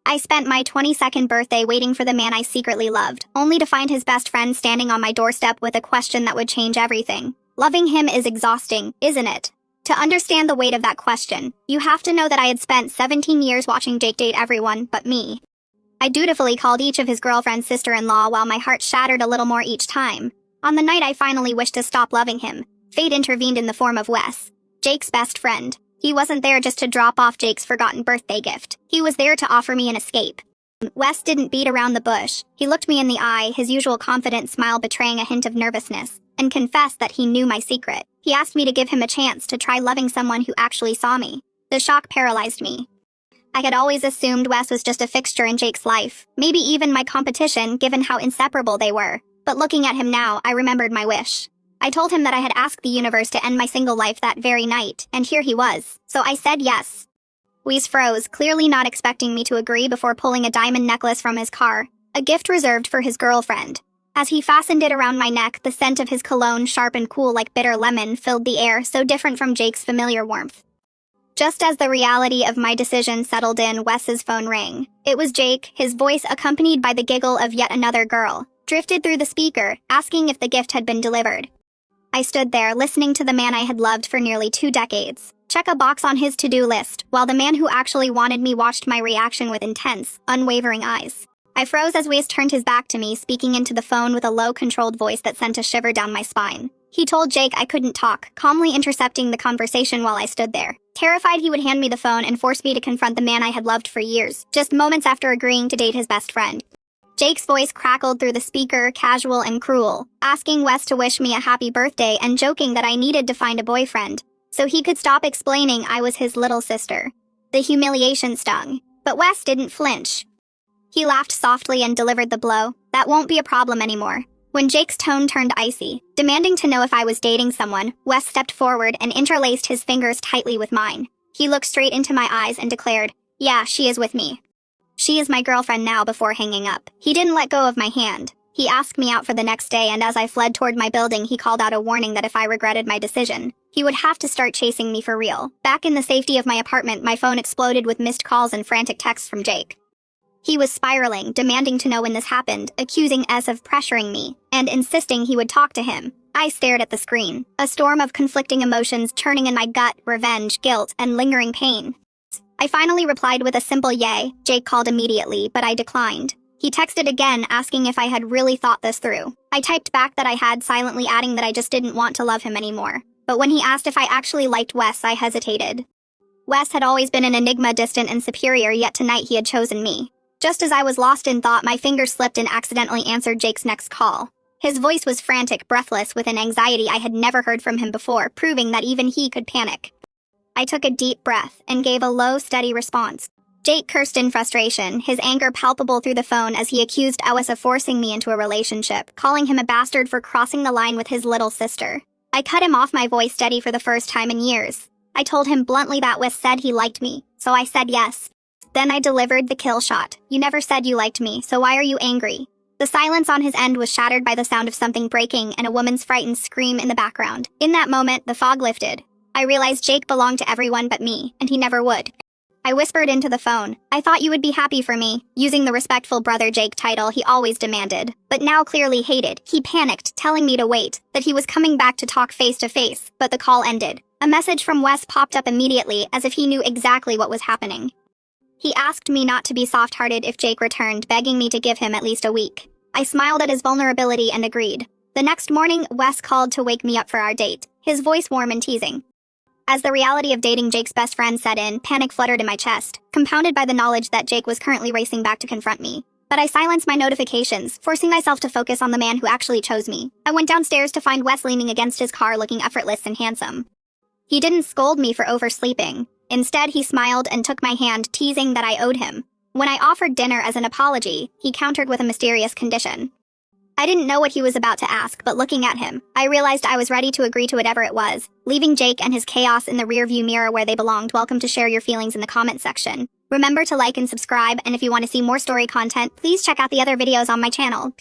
I spent my 22nd birthday waiting for the man I secretly loved, only to find his best friend standing on my doorstep with a question that would change everything. Loving him is exhausting, isn't it? To understand the weight of that question, you have to know that I had spent 17 years watching Jake date everyone but me. I dutifully called each of his girlfriend's sister-in-law while my heart shattered a little more each time. On the night I finally wished to stop loving him, fate intervened in the form of Wes, Jake's best friend. He wasn't there just to drop off Jake's forgotten birthday gift. He was there to offer me an escape. Wes didn't beat around the bush. He looked me in the eye, his usual confident smile betraying a hint of nervousness, and confessed that he knew my secret. He asked me to give him a chance to try loving someone who actually saw me. The shock paralyzed me. I had always assumed Wes was just a fixture in Jake's life, maybe even my competition given how inseparable they were. But looking at him now, I remembered my wish. I told him that I had asked the universe to end my single life that very night, and here he was. So I said yes. Wes froze, clearly not expecting me to agree before pulling a diamond necklace from his car, a gift reserved for his girlfriend. As he fastened it around my neck, the scent of his cologne, sharp and cool like bitter lemon, filled the air, so different from Jake's familiar warmth. Just as the reality of my decision settled in, Wes's phone rang. It was Jake, his voice accompanied by the giggle of yet another girl, drifted through the speaker, asking if the gift had been delivered. I stood there, listening to the man I had loved for nearly 2 decades. Check a box on his to-do list, while the man who actually wanted me watched my reaction with intense, unwavering eyes. I froze as Wes turned his back to me, speaking into the phone with a low, controlled voice that sent a shiver down my spine. He told Jake I couldn't talk, calmly intercepting the conversation while I stood there. Terrified he would hand me the phone and force me to confront the man I had loved for years, just moments after agreeing to date his best friend. Jake's voice crackled through the speaker, casual and cruel, asking Wes to wish me a happy birthday and joking that I needed to find a boyfriend, so he could stop explaining I was his little sister. The humiliation stung, but Wes didn't flinch. He laughed softly and delivered the blow. That won't be a problem anymore. When Jake's tone turned icy, demanding to know if I was dating someone, Wes stepped forward and interlaced his fingers tightly with mine. He looked straight into my eyes and declared, "Yeah, she is with me. She is my girlfriend now," before hanging up. He didn't let go of my hand. He asked me out for the next day, and as I fled toward my building, he called out a warning that if I regretted my decision, he would have to start chasing me for real. Back in the safety of my apartment, my phone exploded with missed calls and frantic texts from Jake. He was spiraling, demanding to know when this happened, accusing us of pressuring me, and insisting he would talk to him. I stared at the screen, a storm of conflicting emotions churning in my gut, revenge, guilt, and lingering pain. I finally replied with a simple yay. Jake called immediately, but I declined. He texted again, asking if I had really thought this through. I typed back that I had, silently adding that I just didn't want to love him anymore. But when he asked if I actually liked Wes, I hesitated. Wes had always been an enigma, distant and superior, yet tonight he had chosen me. Just as I was lost in thought, my fingers slipped and accidentally answered Jake's next call. His voice was frantic, breathless, with an anxiety I had never heard from him before, proving that even he could panic. I took a deep breath and gave a low, steady response. Jake cursed in frustration, his anger palpable through the phone as he accused Wes of forcing me into a relationship, calling him a bastard for crossing the line with his little sister. I cut him off, my voice steady for the first time in years. I told him bluntly that Wes said he liked me, so I said yes. Then I delivered the kill shot. "You never said you liked me, so why are you angry?" The silence on his end was shattered by the sound of something breaking and a woman's frightened scream in the background. In that moment, the fog lifted. I realized Jake belonged to everyone but me, and he never would. I whispered into the phone, "I thought you would be happy for me," using the respectful brother Jake title he always demanded, but now clearly hated. He panicked, telling me to wait, that he was coming back to talk face to face, but the call ended. A message from Wes popped up immediately, as if he knew exactly what was happening. He asked me not to be soft-hearted if Jake returned, begging me to give him at least a week. I smiled at his vulnerability and agreed. The next morning, Wes called to wake me up for our date, his voice warm and teasing. As the reality of dating Jake's best friend set in, panic fluttered in my chest, compounded by the knowledge that Jake was currently racing back to confront me. But I silenced my notifications, forcing myself to focus on the man who actually chose me. I went downstairs to find Wes leaning against his car, looking effortless and handsome. He didn't scold me for oversleeping. Instead, he smiled and took my hand, teasing that I owed him. When I offered dinner as an apology, he countered with a mysterious condition. I didn't know what he was about to ask, but looking at him, I realized I was ready to agree to whatever it was, leaving Jake and his chaos in the rearview mirror where they belonged. Welcome to share your feelings in the comment section. Remember to like and subscribe, and if you want to see more story content, please check out the other videos on my channel.